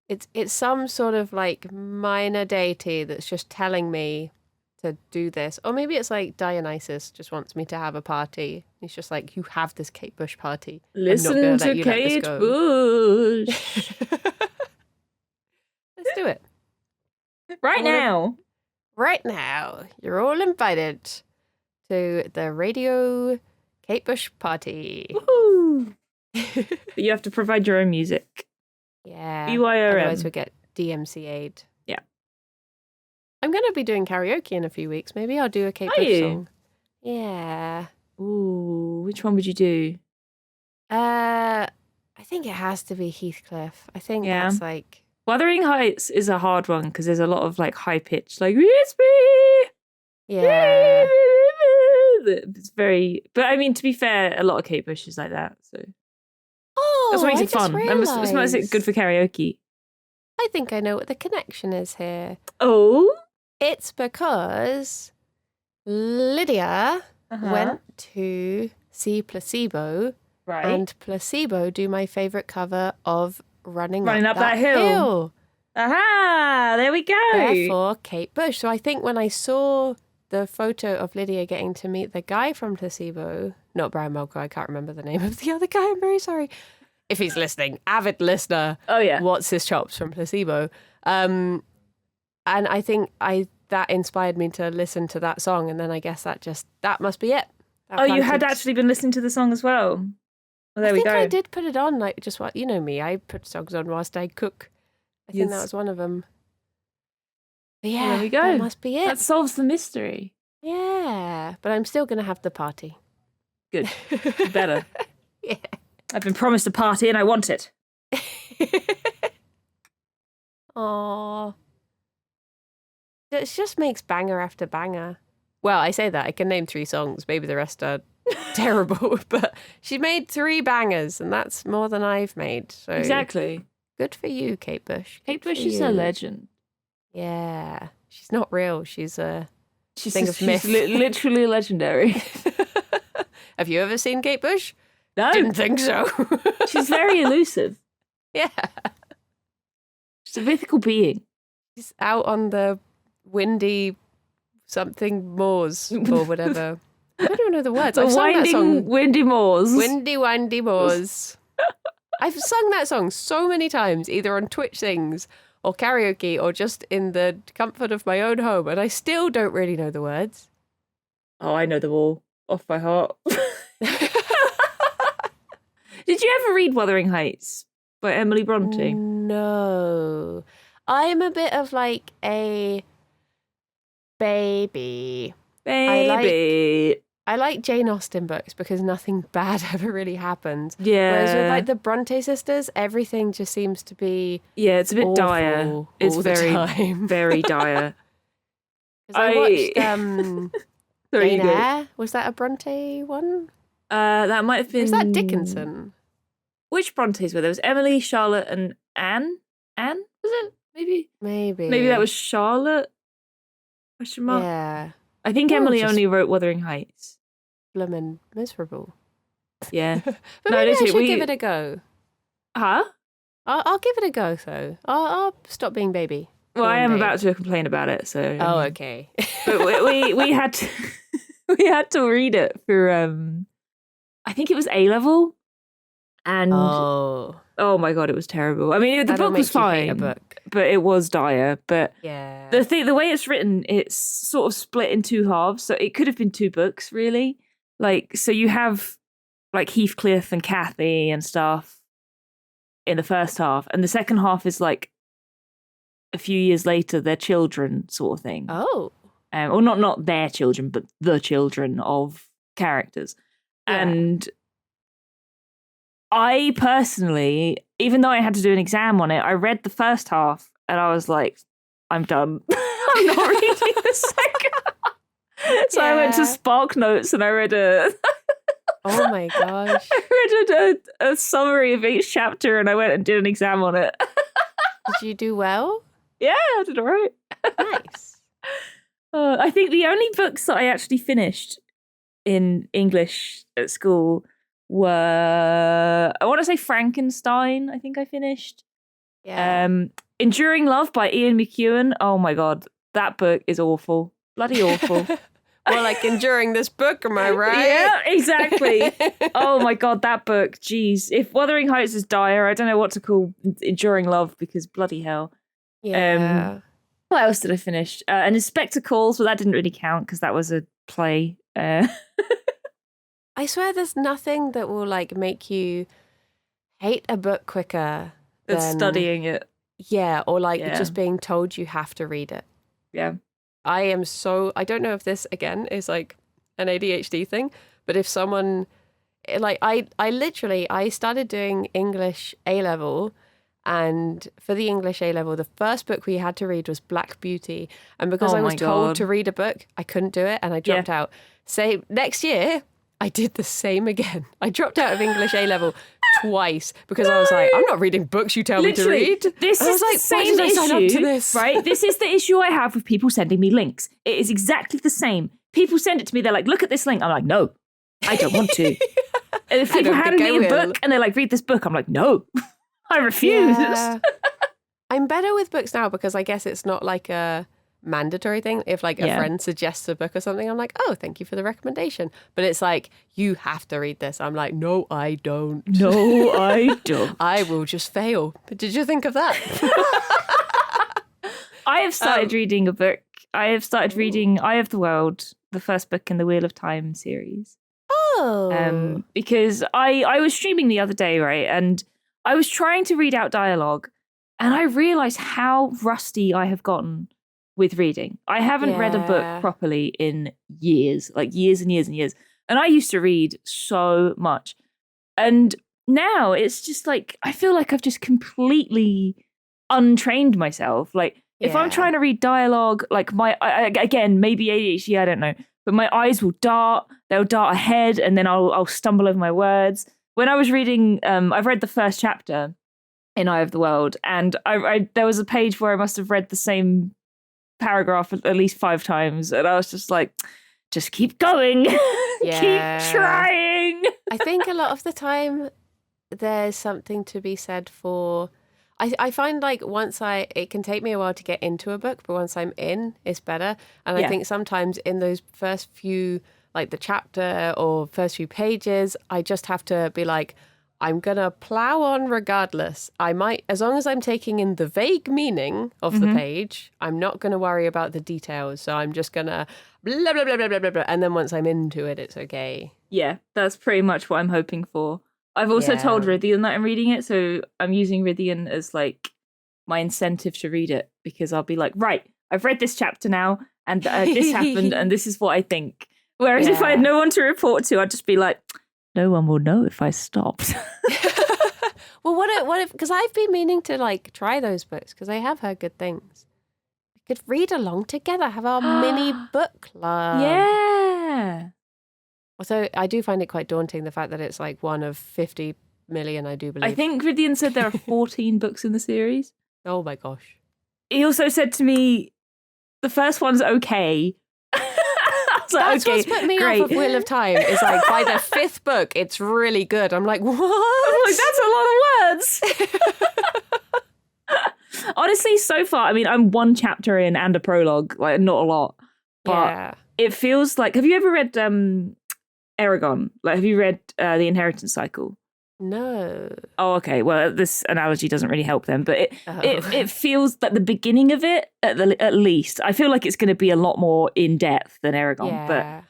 it's some sort of like minor deity that's just telling me to do this. Or maybe it's like Dionysus just wants me to have a party. He's just like, you have this Kate Bush party. Listen to Kate Bush. Let's do it. Right now. Right now. You're all invited to the Radio Kate Bush party. Woohoo! But you have to provide your own music. Yeah. BYOM. Otherwise we get DMCA'd. Yeah. I'm going to be doing karaoke in a few weeks. Maybe I'll do a Kate Bush song. Yeah. Ooh, which one would you do? I think it has to be Heathcliff. I think that's like... Wuthering Heights is a hard one because there's a lot of like high pitch, like, it's me! Yeah. It's very... But I mean, to be fair, a lot of Kate Bush is like that, so... Oh, that's what makes it fun. That's what makes it good for karaoke. I think I know what the connection is here. Oh? It's because Lydia went to see Placebo, and Placebo do my favourite cover of Running Up That Hill. Aha! There we go. Therefore, Kate Bush. So I think when I saw the photo of Lydia getting to meet the guy from Placebo, not Brian Molko, I can't remember the name of the other guy, I'm very sorry. If he's listening, avid listener. Oh, yeah. What's his chops from Placebo? And I think that inspired me to listen to that song, and then I guess that must be it. You had actually been listening to the song as well? Well, there we go. I think I did put it on, like, just what, you know me, I put songs on whilst I cook. I think that was one of them. But yeah, there we go. That must be it. That solves the mystery. Yeah, but I'm still going to have the party. Good. Better. Yeah. I've been promised a party and I want it. Aww. It just makes banger after banger. Well, I say that. I can name 3 songs. Maybe the rest are terrible. But she made 3 bangers, and that's more than I've made. So exactly. Good for you, Kate Bush. Kate Bush is a legend. Yeah. She's not real. She's a thing of she's myth. Literally legendary. Have you ever seen Kate Bush? No. Didn't think so. She's very elusive. Yeah. She's a mythical being. She's out on the windy something moors or whatever. I don't know the words. The winding, windy moors. Windy, windy moors. I've sung that song so many times, either on Twitch things or karaoke or just in the comfort of my own home, and I still don't really know the words. Oh, I know them all off by heart. Did you ever read Wuthering Heights by Emily Bronte? No. I'm a bit of like a baby. Baby. I like Jane Austen books because nothing bad ever really happens. Yeah. Whereas with like the Bronte sisters, everything just seems to be it's a bit dire. It's all very, the time. very dire. 'Cause I watched Sorry, Jane Eyre. Was that a Bronte one? That might have been. Was that Dickinson? Which Brontes were there? Was Emily, Charlotte, and Anne? Anne was it? Maybe that was Charlotte. Question mark. Yeah. I think Emily only wrote Wuthering Heights. Bloomin' miserable. Yeah. But maybe I should give it a go. Huh? I'll give it a go, though. I'll stop being baby. Well, I am about to complain about it, so. Oh, okay. But we had to we had to read it for I think it was A level, and oh my god, it was terrible. I mean, the book was fine, but it was dire. But yeah, the way it's written, it's sort of split in two halves, so it could have been two books, really. Like, so you have like Heathcliff and Cathy and stuff in the first half, and the second half is like a few years later, their children sort of thing. Oh. Or not their children, but the children of characters. Yeah. And I personally, even though I had to do an exam on it, I read the first half and I was like, I'm done. I'm not reading the second half. So I went to Spark Notes and I read oh my gosh. I read a summary of each chapter and I went and did an exam on it. Did you do well? Yeah, I did all right. Nice. I think the only books that I actually finished in English at school were, I want to say Frankenstein, I think I finished. Yeah. Enduring Love by Ian McEwan. Oh my God, that book is awful. Bloody awful. Well, like enduring this book, am I right? Yeah, exactly. Oh my God, that book. Jeez. If Wuthering Heights is dire, I don't know what to call Enduring Love because bloody hell. Yeah. What else did I finish? And Inspector Calls, but that didn't really count because that was a play. I swear there's nothing that will like make you hate a book quicker than studying it. Yeah, or like just being told you have to read it. Yeah. I don't know if this again is like an ADHD thing, but if someone like I started doing English A-level. And for the English A-level, the first book we had to read was Black Beauty. And because I was told to read a book, I couldn't do it and I dropped out. So next year, I did the same again. I dropped out of English A-level twice because I was like, I'm not reading books you tell me to read. This is the same issue, right? This is the issue I have with people sending me links. It is exactly the same. People send it to me, they're like, look at this link. I'm like, no, I don't want to. And if people hand me a book and they're like, read this book, I'm like, no. I refuse. Yeah. I'm better with books now because I guess it's not like a mandatory thing. If like a friend suggests a book or something, I'm like, oh, thank you for the recommendation. But it's like, you have to read this. I'm like, no, I don't. No, I don't. I will just fail. But did you think of that? I have started reading a book. I have started reading Eye of the World, the first book in the Wheel of Time series. Oh. Because I was streaming the other day, right? And I was trying to read out dialogue and I realized how rusty I have gotten with reading. I haven't read a book properly in years, like years and years and years. And I used to read so much. And now it's just like, I feel like I've just completely untrained myself. Like if I'm trying to read dialogue, like again, maybe ADHD, I don't know, but my eyes will dart, they'll dart ahead and then I'll stumble over my words. When I was reading, I've read the first chapter in Eye of the World, and I there was a page where I must have read the same paragraph at least 5 times, and I was just like, just keep going, keep trying. I think a lot of the time there's something to be said for, I find like it can take me a while to get into a book, but once I'm in, it's better. And I think sometimes in those first few, like the chapter or first few pages, I just have to be like, I'm going to plow on regardless. I might, as long as I'm taking in the vague meaning of the page, I'm not going to worry about the details. So I'm just going to blah, blah, blah, blah, blah, blah, blah. And then once I'm into it, it's okay. Yeah, that's pretty much what I'm hoping for. I've also told Rythian that I'm reading it, so I'm using Rythian as like my incentive to read it, because I'll be like, right, I've read this chapter now, and this happened, and this is what I think. Whereas if I had no one to report to, I'd just be like, no one will know if I stopped. Well, what if, because I've been meaning to like try those books, because I have heard good things. We could read along together, have our mini book club. Yeah. Although I do find it quite daunting, the fact that it's like one of 50 million, I do believe. I think Rythian said there are 14 books in the series. Oh my gosh. He also said to me, the first one's okay. That's what's put me off of Wheel of Time. Is like by the fifth book, it's really good. I'm like, what? I'm like, that's a lot of words. Honestly, so far, I mean, I'm one chapter in and a prologue, like not a lot. But it feels like, have you ever read Eragon? Like, have you read The Inheritance Cycle? No. Oh, okay. Well, this analogy doesn't really help them, but it feels like the beginning of it, at least. I feel like it's going to be a lot more in depth than Eragon, but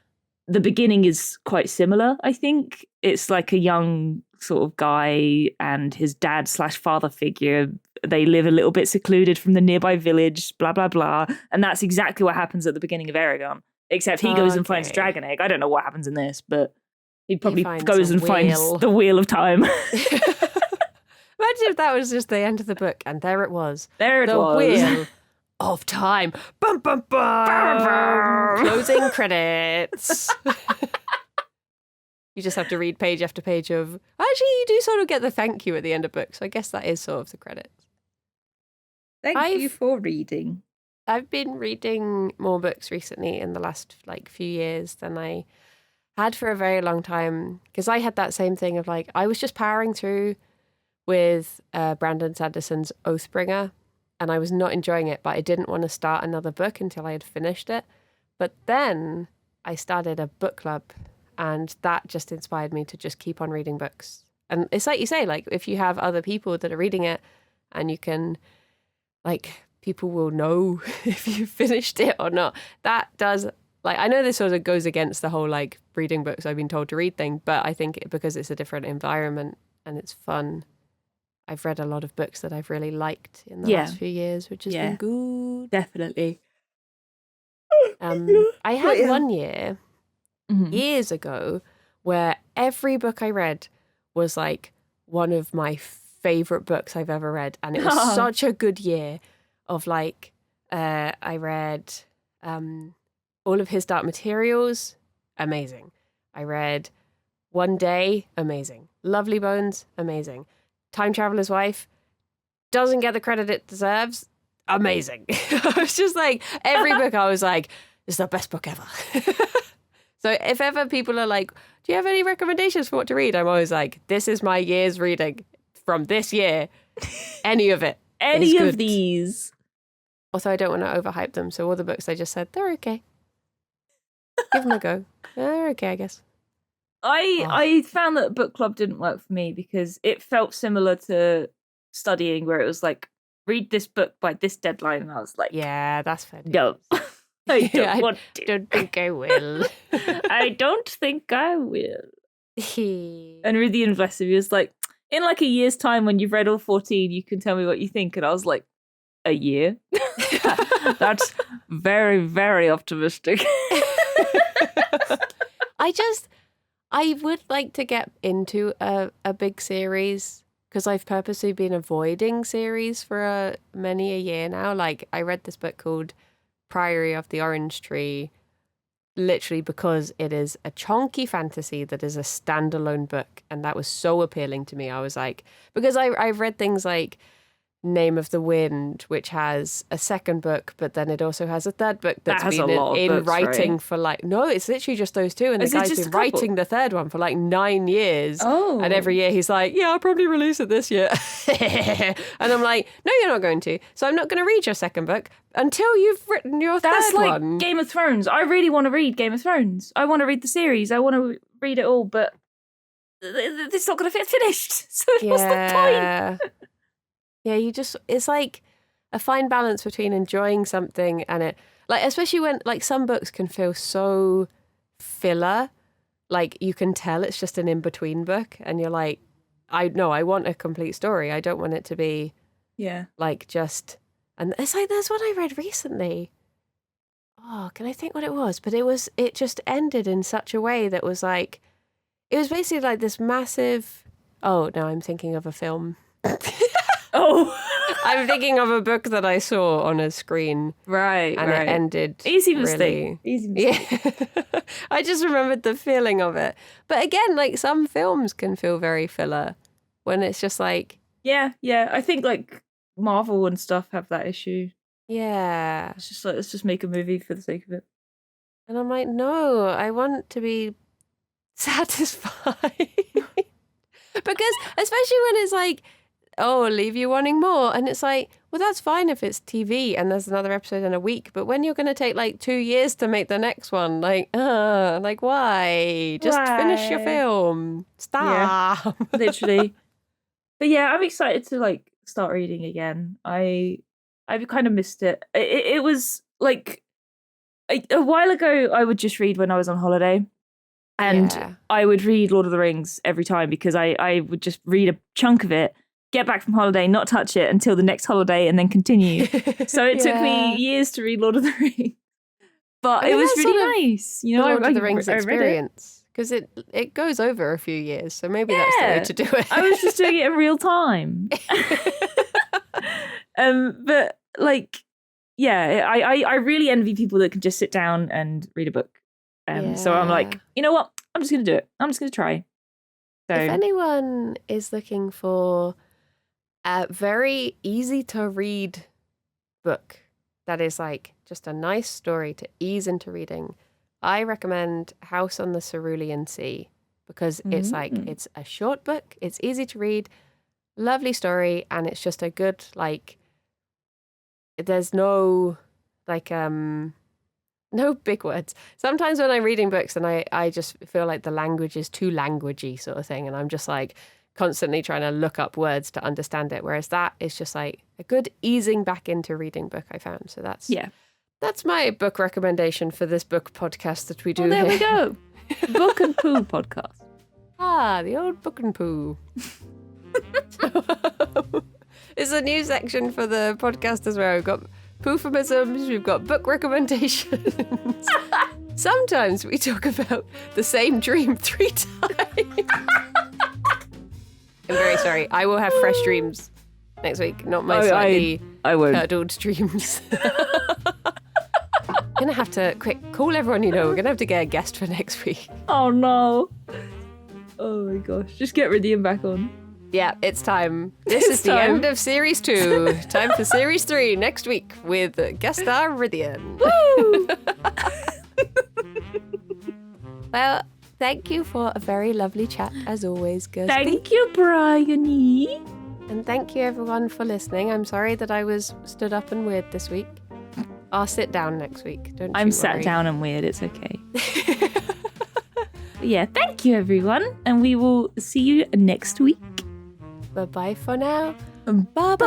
the beginning is quite similar. I think it's like a young sort of guy and his dad / father figure. They live a little bit secluded from the nearby village. Blah blah blah, and that's exactly what happens at the beginning of Eragon. Except he goes and finds a dragon egg. I don't know what happens in this, but. He probably goes and finds the Wheel of Time. Imagine if that was just the end of the book, and there it was. The Wheel of Time. Bum, bum, bum. Closing credits. You just have to read page after page of... Actually, you do sort of get the thank you at the end of books. So I guess that is sort of the credits. Thank you for reading. I've been reading more books recently in the last few years than I... had for a very long time, because I had that same thing of like, I was just powering through with Brandon Sanderson's Oathbringer, and I was not enjoying it, but I didn't want to start another book until I had finished it. But then I started a book club, and that just inspired me to just keep on reading books. And it's like you say, like, if you have other people that are reading it, and you can, like, people will know if you finished it or not. That does... Like, I know this sort of goes against the whole, like, reading books I've been told to read thing, but I think because it's a different environment and it's fun, I've read a lot of books that I've really liked in the last few years, which has been good. Definitely. I had one year, years ago, where every book I read was, like, one of my favourite books I've ever read. And it was such a good year of, like, I read... all of his Dark Materials, amazing. I read One Day, amazing. Lovely Bones, amazing. Time Traveler's Wife, doesn't get the credit it deserves, amazing. I was just like, every book I was like, this is the best book ever. So if ever people are like, do you have any recommendations for what to read? I'm always like, this is my year's reading from this year. Any of it. Any of these. Also, I don't want to overhype them, so all the books I just said, they're okay. Give them a go. They're okay, I guess. I found that book club didn't work for me because it felt similar to studying, where it was like, read this book by this deadline, and I was like, yeah, that's fair. No, I don't want to. Don't think I will. I don't think I will. And Rythian, bless him, he was like, in like a year's time, when you've read all 14, you can tell me what you think. And I was like, a year? That's very, very optimistic. I would like to get into a big series, because I've purposely been avoiding series for many a year now. Like, I read this book called Priory of the Orange Tree, literally because it is a chunky fantasy that is a standalone book, and that was so appealing to me. I was like, because I've read things like Name of the Wind, which has a second book, but then it also has a third book that's been in writing, right? For like, no, it's literally just those two, and the guy's been writing the third one for like 9 years. And every year he's like, yeah, I'll probably release it this year. And I'm like, no, you're not going to. So I'm not going to read your second book until you've written your third one. That's like Game of Thrones. I really want to read Game of Thrones. I want to read the series. I want to read it all, but it's not going to get finished. So what's the point? Yeah, it's like a fine balance between enjoying something and it, like, especially when, like, some books can feel so filler. Like, you can tell it's just an in-between book and you're like, I want a complete story. I don't want it to be like just, and it's like, there's one I read recently. Oh, can I think what it was? But it just ended in such a way that was like, it was basically like this massive, oh, no, I'm thinking of a film. Oh. I'm thinking of a book that I saw on a screen. Right, and it ended Easy mistake. Really, Easy mistake. Yeah. I just remembered the feeling of it. But again, like, some films can feel very filler when it's just like... Yeah. I think, like, Marvel and stuff have that issue. Yeah. It's just like, let's just make a movie for the sake of it. And I'm like, no, I want to be satisfied. Because especially when it's like, oh, leave you wanting more. And it's like, well, that's fine if it's TV and there's another episode in a week. But when you're going to take like 2 years to make the next one, like why? Just finish your film. Stop. Yeah, literally. But yeah, I'm excited to like start reading again. I've kind of missed it. It was like a while ago, I would just read when I was on holiday. And I would read Lord of the Rings every time because I would just read a chunk of it, get back from holiday, not touch it until the next holiday, and then continue. So it took me years to read Lord of the Rings. But it was really nice. You know, Lord of the Rings experience. Because it goes over a few years, so maybe that's the way to do it. I was just doing it in real time. But like, yeah, I really envy people that can just sit down and read a book. So I'm like, you know what? I'm just going to do it. I'm just going to try. So if anyone is looking for a very easy to read book that is like just a nice story to ease into reading, I recommend House on the Cerulean Sea because it's like, it's a short book. It's easy to read, lovely story. And it's just a good, like, there's no like, no big words. Sometimes when I'm reading books and I just feel like the language is too languagey sort of thing. And I'm just like constantly trying to look up words to understand it. Whereas that is just like a good easing back into reading book I found. So that's my book recommendation for this book podcast that we do. Oh, there here. we go. Book and Poo podcast. The old Book and Poo. It's a new section for the podcast as well. We've got Poophemisms, we've got book recommendations. Sometimes we talk about the same dream 3 times. I'm very sorry. I will have fresh dreams next week, not my slightly curdled dreams. Gonna have to call everyone you know. We're gonna have to get a guest for next week. Oh no. Oh my gosh. Just get Rydian back on. Yeah, it's time. This is the end of Series 2. Time for Series 3 next week with guest star Rydian. Woo! Well, thank you for a very lovely chat, as always, Kirsty. Thank you, Bryony. And thank you, everyone, for listening. I'm sorry that I was stood up and weird this week. I'll sit down next week. I'm sat down and weird. It's okay. Yeah, thank you, everyone. And we will see you next week. Bye-bye for now. Bye-bye.